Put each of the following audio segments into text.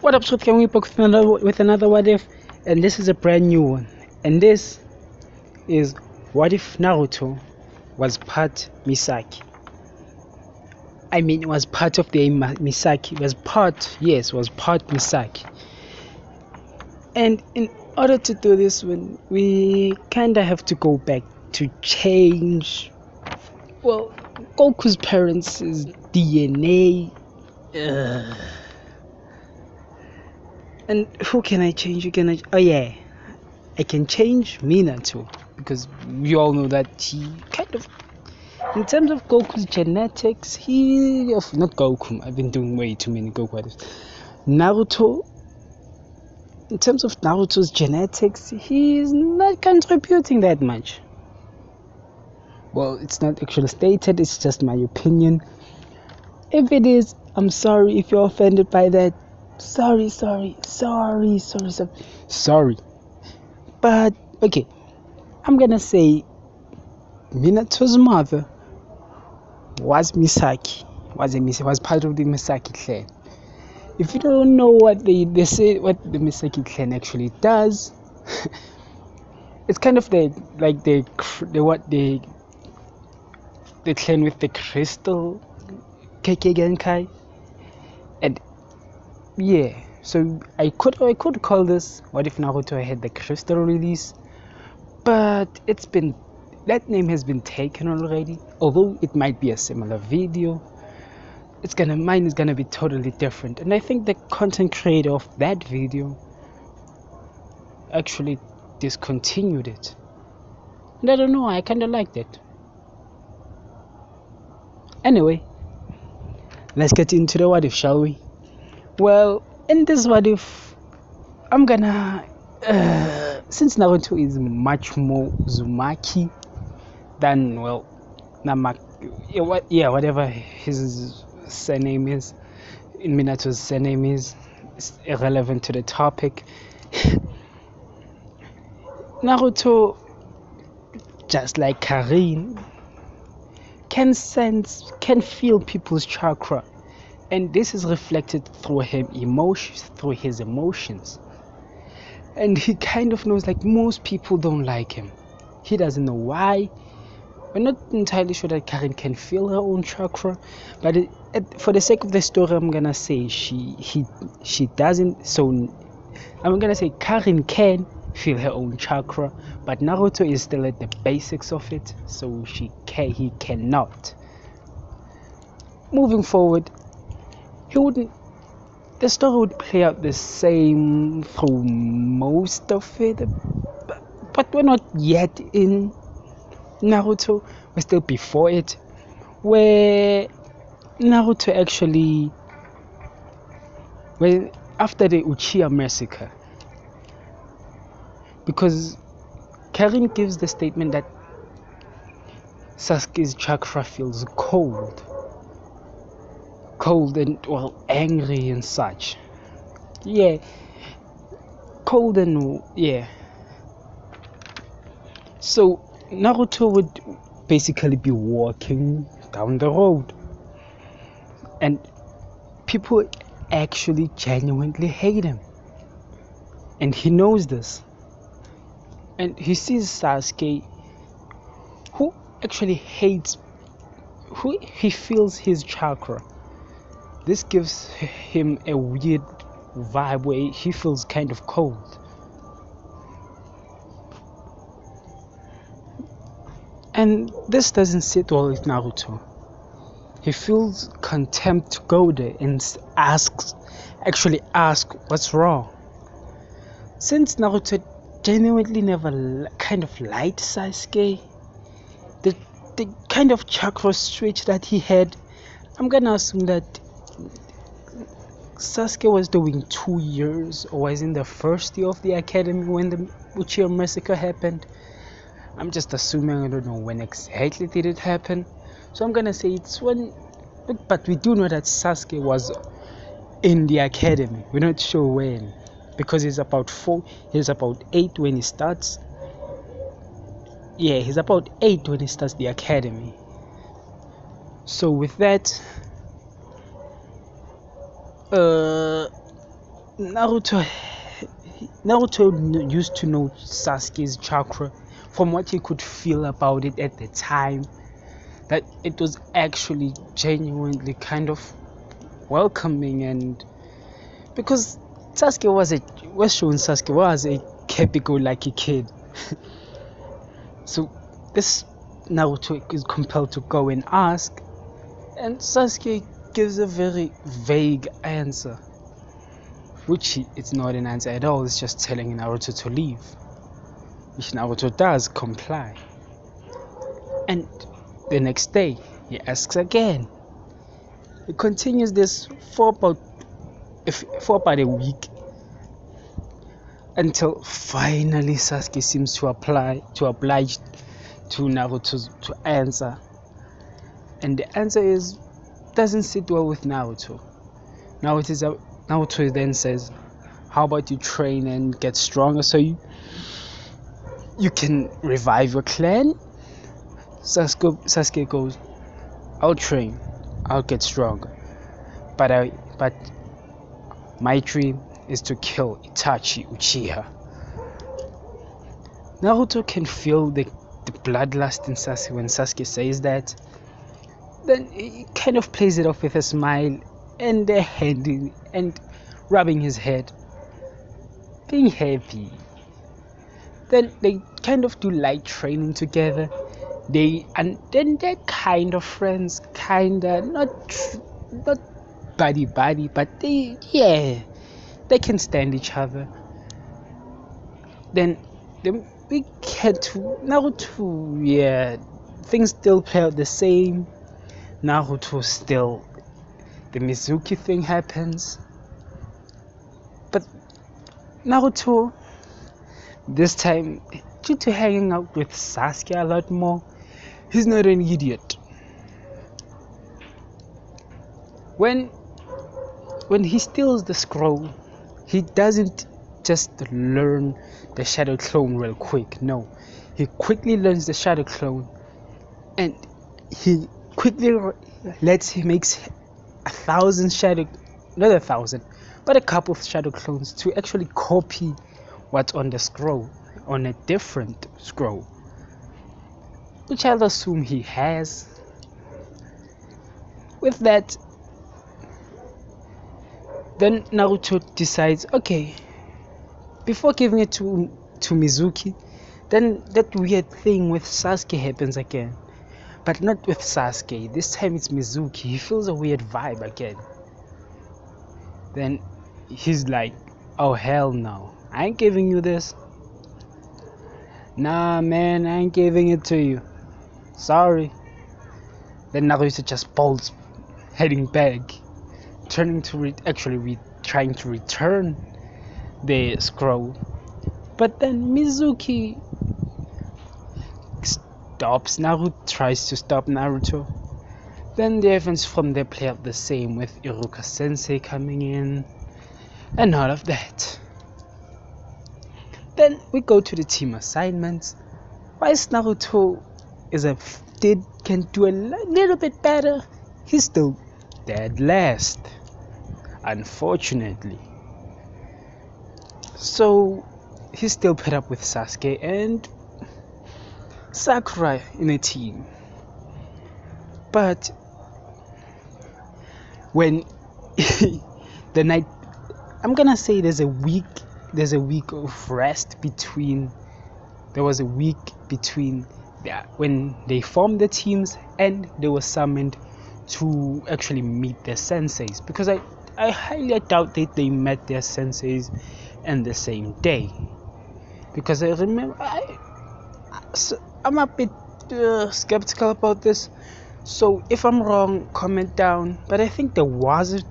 What up, Scoot? Can we book with another what if? And this is a brand new one. And this is what if Naruto was part Misaki? I mean, was part of the Misaki. Was part, yes, was part Misaki. And in order to do this one, we kinda have to go back to change. Well, Goku's parents' DNA. And who can I change? Oh yeah, I can change Minato because we all know that he kind of, in terms of Goku's genetics, not Goku. I've been doing way too many Goku items. Naruto. In terms of Naruto's genetics, he's not contributing that much. Well, it's not actually stated. It's just my opinion. If it is, I'm sorry if you're offended by that. Sorry. But okay, I'm gonna say Minato's mother was Misaki, was part of the Misaki clan. If you don't know what they say, what the Misaki clan actually does, it's kind of the clan with the crystal Kekkei, and yeah. So I could call this what if Naruto had the crystal release, but that name has been taken already. Although it might be a similar video, mine is gonna be totally different. And I think the content creator of that video actually discontinued it. And I don't know, I kinda liked it. Anyway, let's get into the what if, shall we? Well, in this what if, I'm gonna since Naruto is much more Uzumaki than, well, whatever his surname is, in Minato's surname is, it's irrelevant to the topic. Naruto, just like Karin, can feel people's chakra, and this is reflected through his emotions. And he kind of knows, like, most people don't like him. He doesn't know why. We're not entirely sure that Karin can feel her own chakra, but for the sake of the story, I'm gonna say she doesn't. So I'm gonna say Karin can feel her own chakra, but Naruto is still at the basics of it, so he cannot. Moving forward, the story would play out the same through most of it, but we're not yet in Naruto. We're still before it, where Naruto actually, after the Uchiha massacre, because Karin gives the statement that Sasuke's chakra feels cold and, well, angry and such. Yeah, cold and, yeah. So Naruto would basically be walking down the road, and people actually genuinely hate him, and he knows this. And he sees Sasuke, who actually hates, who he feels his chakra. This gives him a weird vibe where he feels kind of cold. And this doesn't sit well with Naruto. He feels contempt to go there and asks what's wrong. Since Naruto genuinely never kind of liked Sasuke, the kind of chakra switch that he had, I'm gonna assume that Sasuke was doing 2 years, or was in the first year of the academy when the Uchiha massacre happened. I'm just assuming, I don't know when exactly did it happen, so I'm gonna say it's when, but we do know that Sasuke was in the academy. We're not sure when, because he's about 8 when he starts. Yeah, he's about 8 when he starts the academy. So with that, Naruto used to know Sasuke's chakra from what he could feel about it at the time, that it was actually genuinely kind of welcoming. And because Sasuke was a happy-go-lucky kid. So this Naruto is compelled to go and ask, and Sasuke gives a very vague answer, it's not an answer at all. It's just telling Naruto to leave, which Naruto does comply. And the next day he asks again. He continues this for about a week, until finally Sasuke seems to oblige to Naruto to answer. And the answer doesn't sit well with Naruto. Naruto then says, how about you train and get stronger so you can revive your clan? Sasuke goes, I'll train, I'll get stronger, but my dream is to kill Itachi Uchiha. Naruto can feel the bloodlust in Sasuke when Sasuke says that. Then he kind of plays it off with a smile and a hand and rubbing his head, being happy. Then they kind of do light training together. Then they're kind of friends, kinda not buddy, but they can stand each other. Then we get to Naruto. Things still play out the same. Naruto still, the Mizuki thing happens, but Naruto this time, due to hanging out with Sasuke a lot more, he's not an idiot. When he steals the scroll, he doesn't just learn the Shadow Clone real quick. No, he quickly learns the Shadow Clone, and he quickly makes 1,000 shadow, not 1,000, but a couple of Shadow Clones to actually copy what's on the scroll, on a different scroll, which I'll assume he has. With that, then Naruto decides, okay, before giving it to Mizuki, then that weird thing with Sasuke happens again. But not with Sasuke, this time it's Mizuki. He feels a weird vibe again. Then he's like, oh hell no, I ain't giving you this. Nah man, I ain't giving it to you, sorry. Then Naruto just bolts, heading back, trying to return the scroll. But then Mizuki tries to stop Naruto. Then the events from there play out the same, with Iruka Sensei coming in and all of that. Then we go to the team assignments. Whilst Naruto can do a little bit better, he's still dead last, unfortunately. So he's still paired up with Sasuke and Sakura in a team. But when the night, I'm gonna say there's a week of rest between. There was a week between when they formed the teams and they were summoned to actually meet their senseis, because I highly doubt that they met their senseis in the same day, because I remember I'm a bit skeptical about this. So if I'm wrong, comment down. But I think there was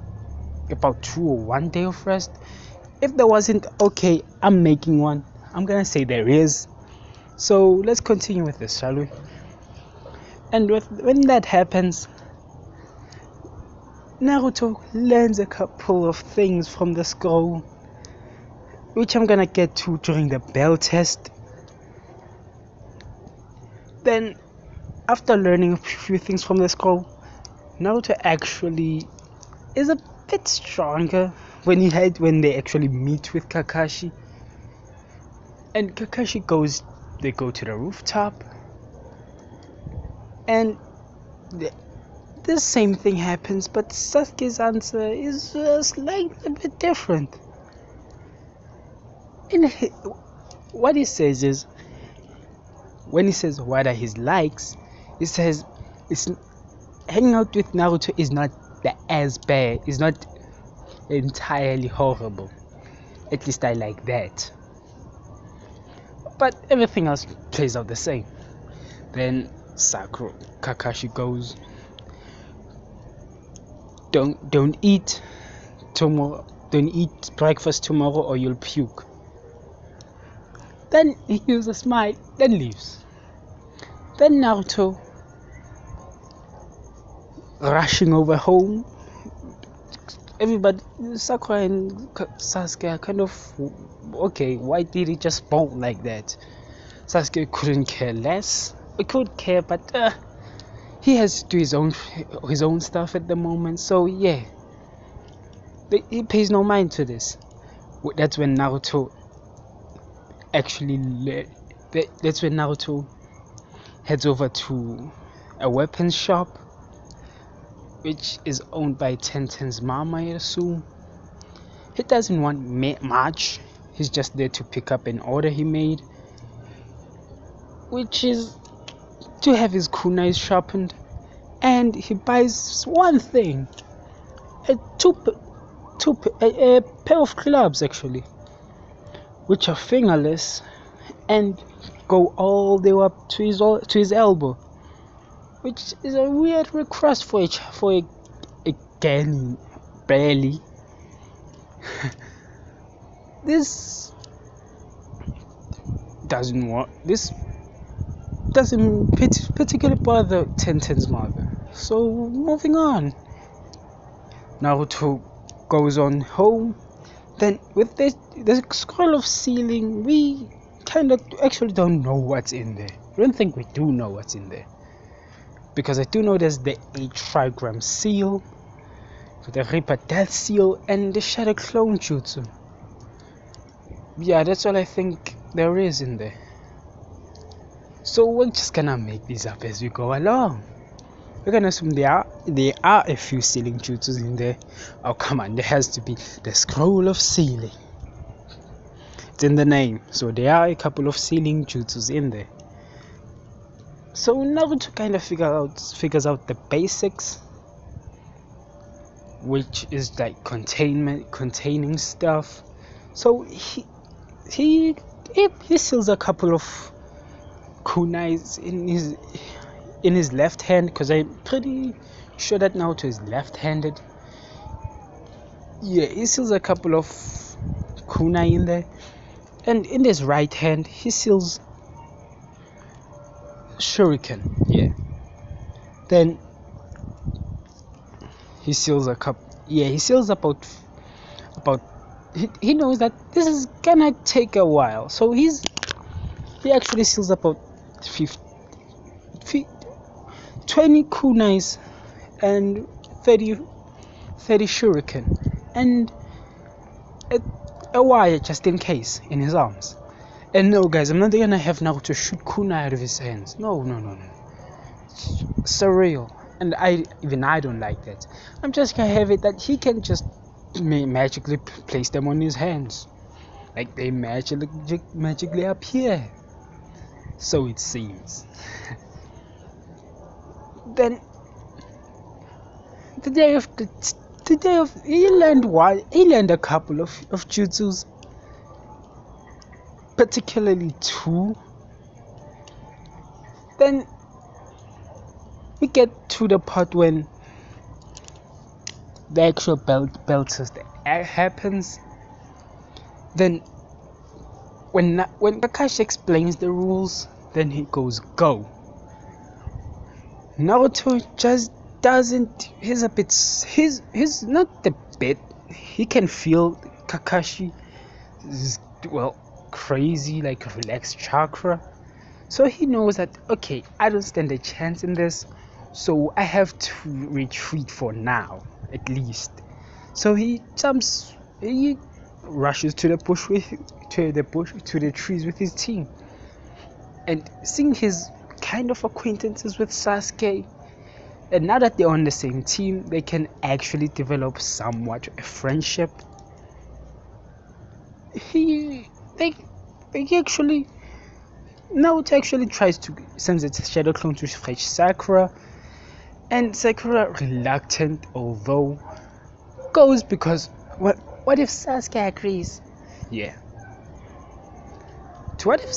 about 2 or 1 day of rest. If there wasn't, okay, I'm making one. I'm gonna say there is. So let's continue with this, shall we? And when that happens, Naruto learns a couple of things from the scroll, which I'm gonna get to during the bell test. Then, after learning a few things from the scroll, Naruto actually is a bit stronger when they actually meet with Kakashi. And they go to the rooftop, and the same thing happens, but Sasuke's answer is slightly a bit different. What he says is, when he says what are his likes, he says it's hanging out with Naruto is not as bad, is not entirely horrible. At least I like that. But everything else plays out the same. Then Kakashi goes, don't eat tomorrow, don't eat breakfast tomorrow or you'll puke. Then he gives a smile, then leaves. Then Naruto, rushing over home. Everybody, Sakura and Sasuke are kind of, okay, why did he just bolt like that? Sasuke couldn't care less. He could care, but he has to do his own stuff at the moment. So yeah, he pays no mind to this. That's when Naruto heads over to a weapons shop, which is owned by Tenten's mom, I assume. He doesn't want much. He's just there to pick up an order he made, which is to have his kunais sharpened. And he buys one thing, a pair of clubs actually, which are fingerless and go all the way up to his elbow, which is a weird request for a Genin, barely. This doesn't work. This doesn't particularly bother Tenten's mother. So moving on, Naruto goes on home. Then with the scroll of sealing, we kind of actually don't know what's in there. I don't think we do know what's in there, because I do know there's the 8 trigram seal, the Reaper Death Seal, and the Shadow Clone Jutsu. Yeah, that's all I think there is in there. So we're just gonna make these up as we go along. We're gonna assume there are a few sealing jutsus in there. Oh come on, there has to be the Scroll of Sealing. It's in the name, so there are a couple of sealing jutsus in there. So Naruto kind of figures out the basics, which is like containing stuff. So he seals a couple of kunais in his left hand, because I'm pretty sure that Naruto is left-handed. Yeah, he seals a couple of kunai in there, and in his right hand he seals shuriken. Yeah. Then he seals a cup. Yeah, he seals about. He knows that this is gonna take a while, so he actually seals about 20 kunais and 30 shuriken, and a wire just in case in his arms. And no guys, I'm not gonna have Naruto shoot kunai out of his hands. No. It's surreal, and I don't like that. I'm just gonna have it that he can just magically place them on his hands, like they magically appear. So it seems. Then he learned a couple of jutsus, particularly 2. Then we get to the part when the actual belt test happens. Then when Kakashi explains the rules, then he goes go. Naruto just doesn't. He's not the bit. He can feel Kakashi is crazy, like relaxed chakra. So he knows that, okay, I don't stand a chance in this, so I have to retreat for now, at least. So he rushes to the trees with his team. And seeing his kind of acquaintances with Sasuke, and now that they're on the same team, they can actually develop somewhat a friendship. He they actually Naruto actually tries to send its shadow clone to fetch Sakura, and Sakura, reluctant although, goes because what if Sasuke agrees? Yeah. To what if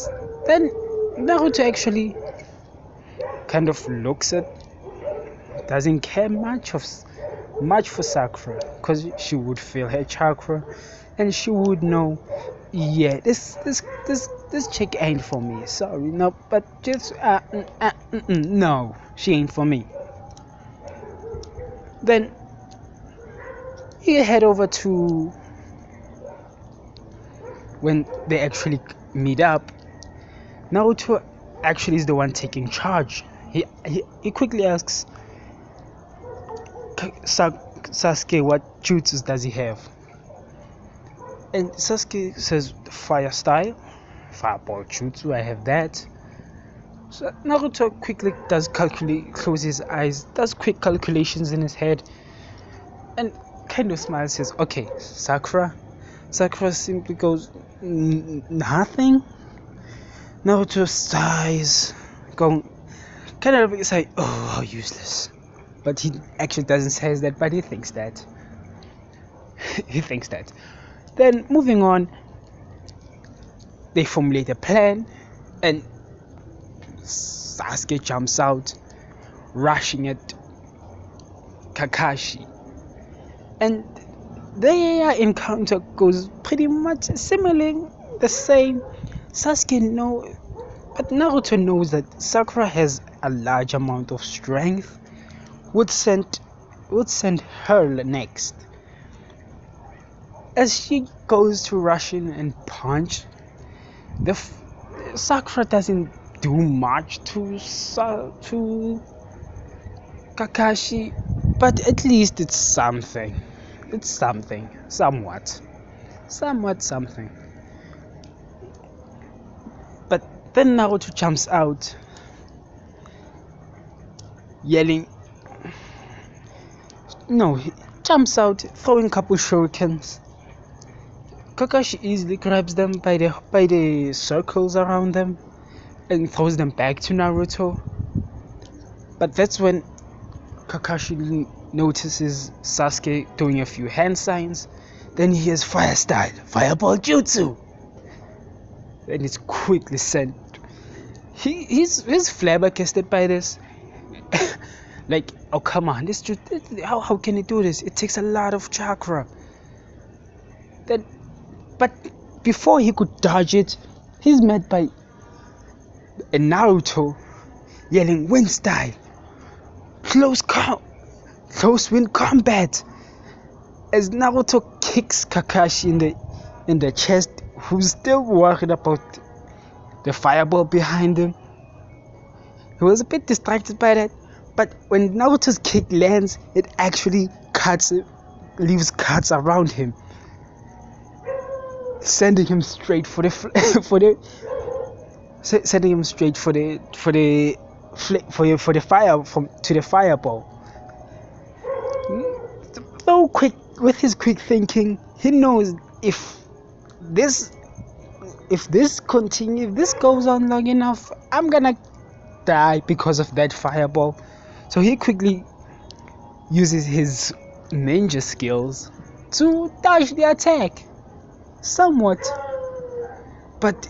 then Naruto actually kind of looks at, doesn't care much for Sakura, because she would feel her chakra and she would know, yeah, this chick ain't for me. Sorry, no, but just no, she ain't for me. Then you head over to when they actually meet up. Naruto actually is the one taking charge. He quickly asks Sasuke what jutsus does he have, and Sasuke says fire style, fireball jutsu. I have that. So Naruto quickly closes his eyes, does quick calculations in his head, and kind of smiles. Says, "Okay, Sakura." Sakura simply goes, "Nothing." Naruto sighs, going kind of say, "Oh, how useless." But he actually doesn't say that, but he thinks that. He thinks that. Then moving on, they formulate a plan, and Sasuke jumps out, rushing at Kakashi, and their encounter goes pretty much similarly the same. But Naruto knows that Sakura has a large amount of strength, would send her next. As she goes to rush in and punch, Sakura doesn't do much to Kakashi, but at least it's something. It's something, somewhat something. But then Naruto jumps out, yelling. No, he jumps out, throwing a couple shurikens. Kakashi easily grabs them by the circles around them and throws them back to Naruto. But that's when Kakashi notices Sasuke doing a few hand signs. Then he hears fire style, fireball jutsu. And it's quickly sent. He's flabbergasted by this. Like, oh come on, how can he do this? It takes a lot of chakra. But before he could dodge it, he's met by a Naruto yelling wind style, close wind combat, as Naruto kicks Kakashi in the chest, who's still worried about the fireball behind him. He was a bit distracted by that, but when Naruto's kick lands, it actually leaves cuts around him, sending him straight for the fireball. So quick with his quick thinking, he knows if this goes on long enough, I'm gonna die because of that fireball. So he quickly uses his ninja skills to dodge the attack somewhat, but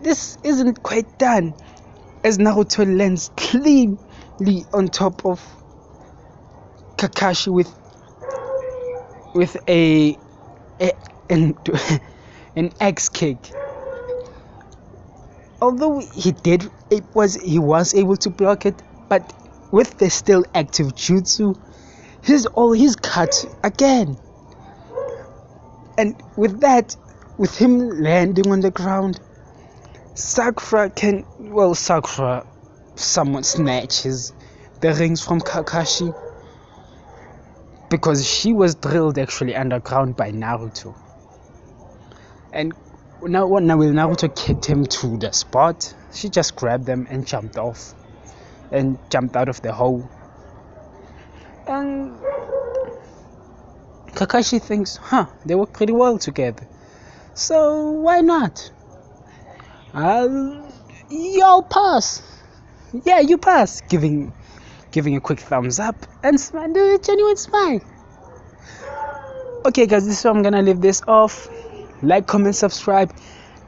this isn't quite done, as Naruto lands cleanly on top of Kakashi with an X kick. Although he was able to block it, but with the still active jutsu, he's cut again. And with him landing on the ground, Sakura someone snatches the rings from Kakashi, because she was drilled actually underground by Naruto. And now when Naruto kicked him to the spot, she just grabbed them and jumped off and jumped out of the hole. And Kakashi thinks, they work pretty well together, so why not? Y'all pass. Yeah, you pass. Giving a quick thumbs up and smile, do a genuine smile. Okay guys, this is where I'm gonna leave this off. Like, comment, subscribe,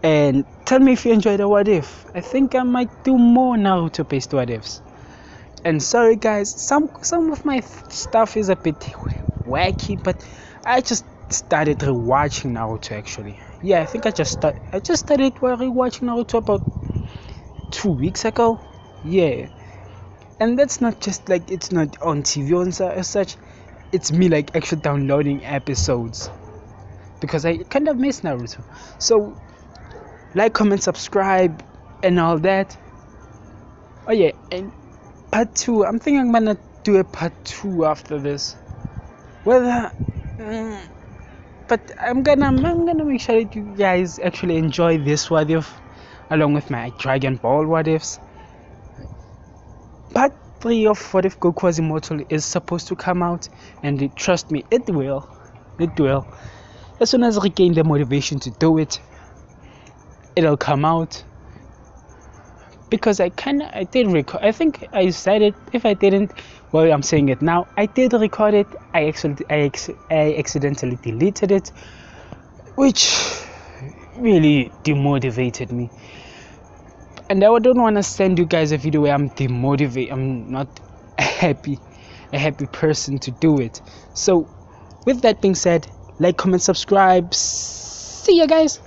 and tell me if you enjoyed the what if. I think I might do more Naruto based what ifs. And sorry guys, some of my stuff is a bit wacky, but I just started rewatching Naruto actually. Yeah, I think I just started rewatching Naruto about 2 weeks ago. Yeah, and that's not just like it's not on TV as such. It's me like actually downloading episodes because I kind of miss Naruto. So like, comment, subscribe, and all that. Oh yeah, and part 2. I'm thinking I'm gonna do a part 2 after this. Whether, but I'm gonna make sure that you guys actually enjoy this what if, along with my Dragon Ball what ifs. Part 3 of What If Goku Was Immortal is supposed to come out, and trust me, it will. As soon as I regain the motivation to do it, it'll come out. Because I did record. I think I said it. If I didn't, well, I'm saying it now. I did record it. I accidentally deleted it, which really demotivated me. And I don't want to send you guys a video where I'm demotivated. I'm not a happy person to do it. So, with that being said, like, comment, subscribe. See ya, guys.